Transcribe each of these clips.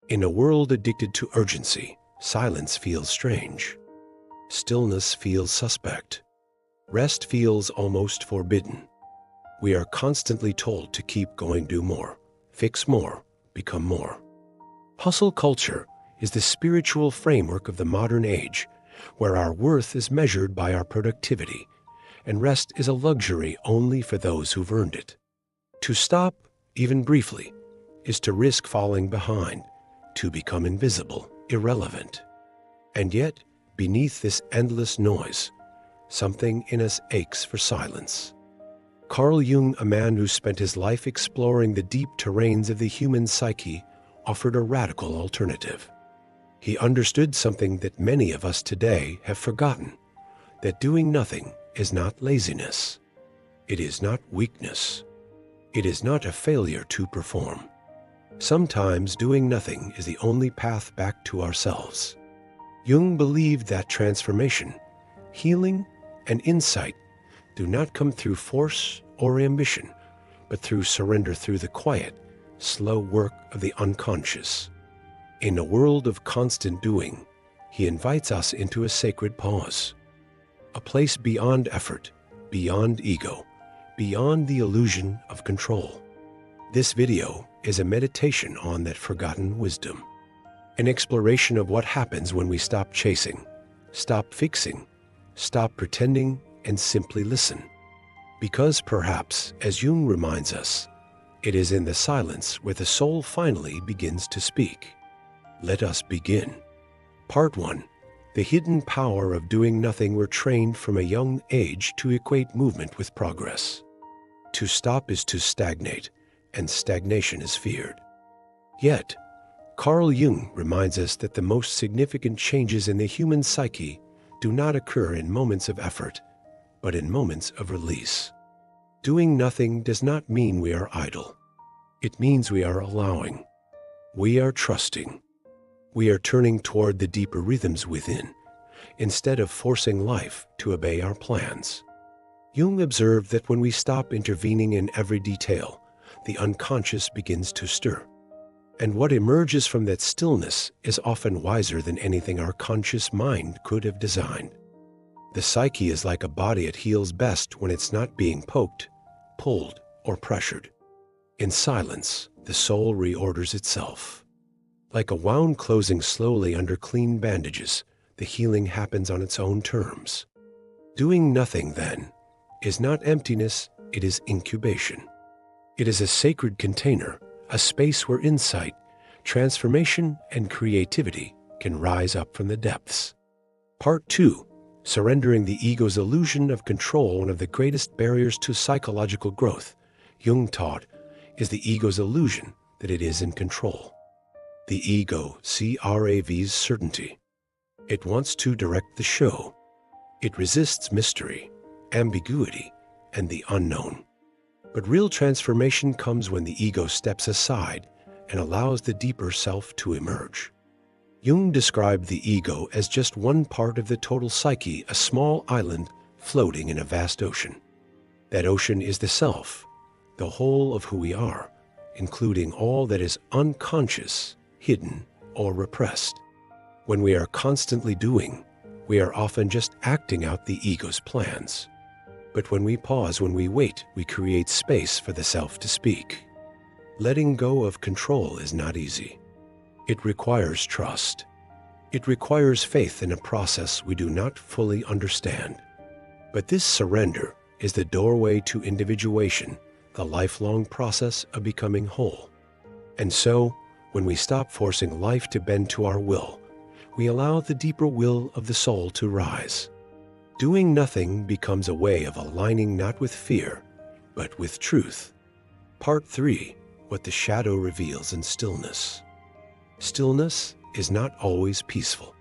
In a world addicted to urgency, silence feels strange. Stillness feels suspect. Rest feels almost forbidden. We are constantly told to keep going, do more, fix more, become more. Hustle culture is the spiritual framework of the modern age, where our worth is measured by our productivity, and rest is a luxury only for those who've earned it. To stop, even briefly, is to risk falling behind, to become invisible, irrelevant. And yet, beneath this endless noise, something in us aches for silence. Carl Jung, a man who spent his life exploring the deep terrains of the human psyche, offered a radical alternative. He understood something that many of us today have forgotten, that doing nothing is not laziness. It is not weakness. It is not a failure to perform. Sometimes doing nothing is the only path back to ourselves. Jung believed that transformation, healing, and insight do not come through force or ambition, but through surrender, through the quiet, slow work of the unconscious. In a world of constant doing, he invites us into a sacred pause, a place beyond effort, beyond ego, beyond the illusion of control. This video is a meditation on that forgotten wisdom, an exploration of what happens when we stop chasing, stop fixing, stop pretending, and simply listen. Because perhaps, as Jung reminds us, it is in the silence where the soul finally begins to speak. Let us begin. Part 1. The hidden power of doing nothing. We're trained from a young age to equate movement with progress. To stop is to stagnate, and stagnation is feared. Yet, Carl Jung reminds us that the most significant changes in the human psyche do not occur in moments of effort, but in moments of release. Doing nothing does not mean we are idle. It means we are allowing. We are trusting. We are turning toward the deeper rhythms within, instead of forcing life to obey our plans. Jung observed that when we stop intervening in every detail, the unconscious begins to stir. And what emerges from that stillness is often wiser than anything our conscious mind could have designed. The psyche is like a body. It heals best when it's not being poked, pulled, or pressured. In silence, the soul reorders itself. Like a wound closing slowly under clean bandages, the healing happens on its own terms. Doing nothing, then, is not emptiness, it is incubation. It is a sacred container, a space where insight, transformation, and creativity can rise up from the depths. Part 2. Surrendering the ego's illusion of control. One of the greatest barriers to psychological growth, Jung taught, is the ego's illusion that it is in control. The ego, craves certainty. It wants to direct the show. It resists mystery, ambiguity, and the unknown. But real transformation comes when the ego steps aside and allows the deeper self to emerge. Jung described the ego as just one part of the total psyche, a small island floating in a vast ocean. That ocean is the self, the whole of who we are, including all that is unconscious, hidden, or repressed. When we are constantly doing, we are often just acting out the ego's plans. But when we pause, when we wait, we create space for the self to speak. Letting go of control is not easy. It requires trust. It requires faith in a process we do not fully understand. But this surrender is the doorway to individuation, the lifelong process of becoming whole. And so, when we stop forcing life to bend to our will, we allow the deeper will of the soul to rise. Doing nothing becomes a way of aligning not with fear, but with truth. Part 3. What the shadow reveals in stillness. Stillness is not always peaceful.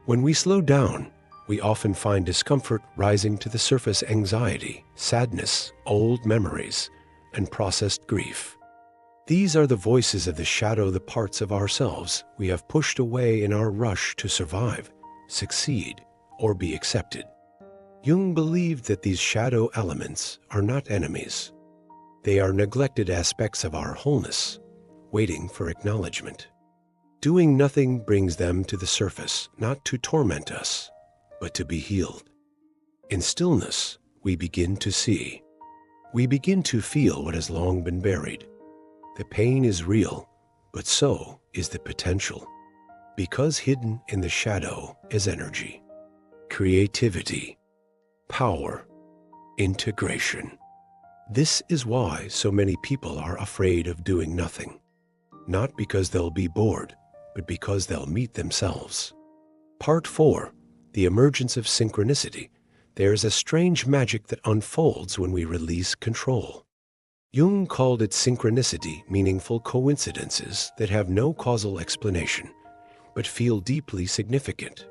When we slow down, we often find discomfort rising to the surface: anxiety, sadness, old memories, and processed grief. These are the voices of the shadow, the parts of ourselves we have pushed away in our rush to survive, succeed, or be accepted. Jung believed that these shadow elements are not enemies. They are neglected aspects of our wholeness, waiting for acknowledgement. Doing nothing brings them to the surface, not to torment us, but to be healed. In stillness, we begin to see. We begin to feel what has long been buried. The pain is real, but so is the potential. Because hidden in the shadow is energy, creativity, power, integration. This is why so many people are afraid of doing nothing. Not because they'll be bored, but because they'll meet themselves. Part 4, the emergence of synchronicity. There is a strange magic that unfolds when we release control. Jung called it synchronicity, meaningful coincidences that have no causal explanation, but feel deeply significant.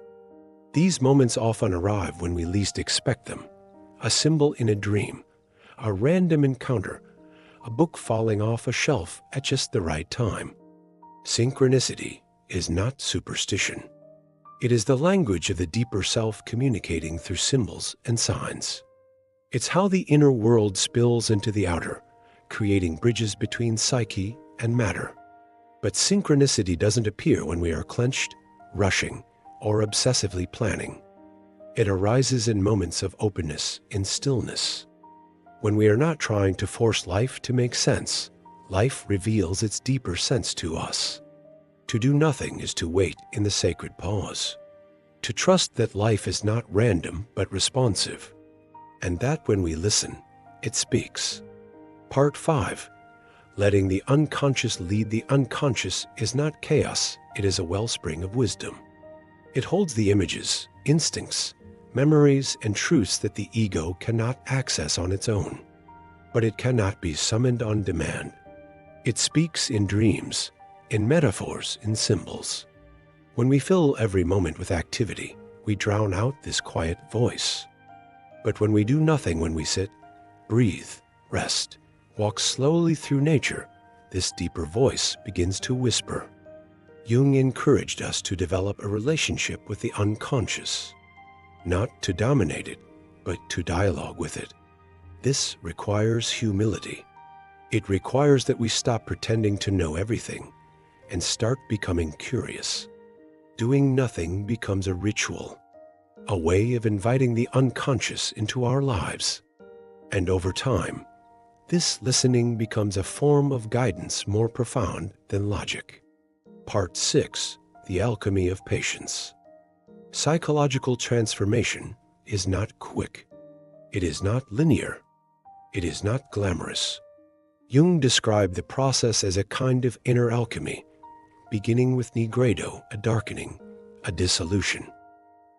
These moments often arrive when we least expect them. A symbol in a dream, a random encounter, a book falling off a shelf at just the right time. Synchronicity is not superstition. It is the language of the deeper self communicating through symbols and signs. It's how the inner world spills into the outer, creating bridges between psyche and matter. But synchronicity doesn't appear when we are clenched, rushing, or obsessively planning. It arises in moments of openness, in stillness. When we are not trying to force life to make sense, life reveals its deeper sense to us. To do nothing is to wait in the sacred pause. To trust that life is not random but responsive, and that when we listen, it speaks. Part 5. Letting the unconscious lead the unconscious is not chaos, it is a wellspring of wisdom. It holds the images, instincts, memories, and truths that the ego cannot access on its own. But it cannot be summoned on demand. It speaks in dreams, in metaphors, in symbols. When we fill every moment with activity, we drown out this quiet voice. But when we do nothing, when we sit, breathe, rest, walk slowly through nature, this deeper voice begins to whisper. Jung encouraged us to develop a relationship with the unconscious, not to dominate it, but to dialogue with it. This requires humility. It requires that we stop pretending to know everything and start becoming curious. Doing nothing becomes a ritual, a way of inviting the unconscious into our lives. And over time, this listening becomes a form of guidance more profound than logic. Part 6, the alchemy of patience. Psychological transformation is not quick. It is not linear. It is not glamorous. Jung described the process as a kind of inner alchemy, beginning with nigredo, a darkening, a dissolution.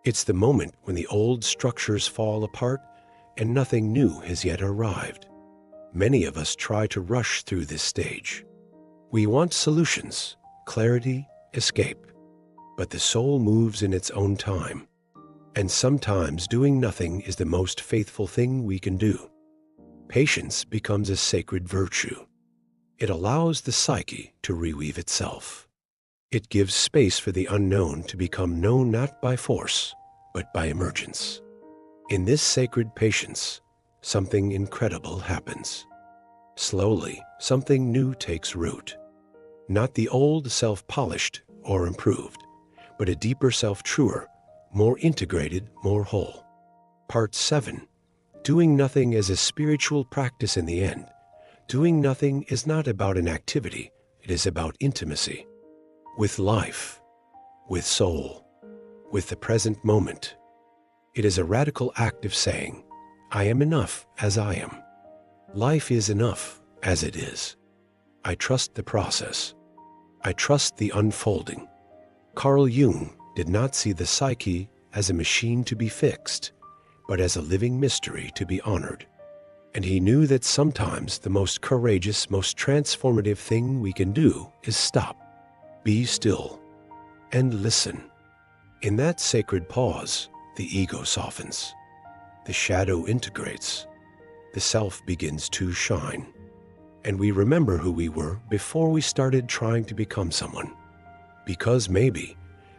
It's the moment when the old structures fall apart and nothing new has yet arrived. Many of us try to rush through this stage. We want solutions, clarity, escape. But the soul moves in its own time. And sometimes doing nothing is the most faithful thing we can do. Patience becomes a sacred virtue. It allows the psyche to reweave itself. It gives space for the unknown to become known not by force, but by emergence. In this sacred patience, something incredible happens. Slowly, something new takes root. Not the old self polished or improved, but a deeper self, truer, more integrated, more whole. Part 7. Doing nothing as a spiritual practice. In the end, doing nothing is not about an activity, it is about intimacy. With life, with soul, with the present moment. It is a radical act of saying, I am enough as I am. Life is enough as it is. I trust the process. I trust the unfolding. Carl Jung did not see the psyche as a machine to be fixed, but as a living mystery to be honored. And he knew that sometimes the most courageous, most transformative thing we can do is stop, be still, and listen. In that sacred pause, the ego softens, the shadow integrates, the self begins to shine, and we remember who we were before we started trying to become someone. Because maybe,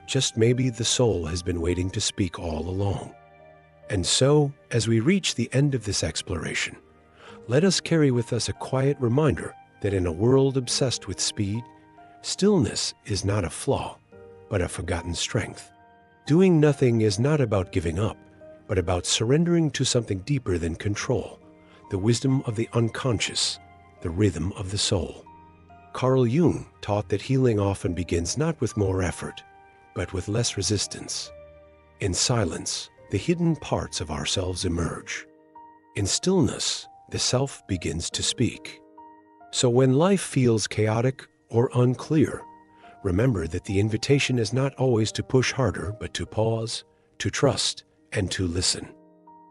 just maybe, the soul has been waiting to speak all along. And so, as we reach the end of this exploration, let us carry with us a quiet reminder that in a world obsessed with speed, Stillness is not a flaw, but a forgotten strength. Doing nothing is not about giving up, but about surrendering to something deeper than control, the wisdom of the unconscious, the rhythm of the soul. Carl Jung taught that healing often begins not with more effort, but with less resistance. In silence, the hidden parts of ourselves emerge. In stillness, the self begins to speak. So when life feels chaotic or unclear, remember that the invitation is not always to push harder, but to pause, to trust, and to listen.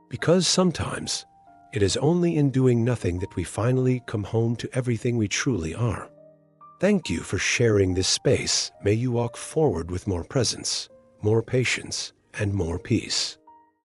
Because sometimes, it is only in doing nothing that we finally come home to everything we truly are. Thank you for sharing this space. May you walk forward with more presence, more patience, and more peace.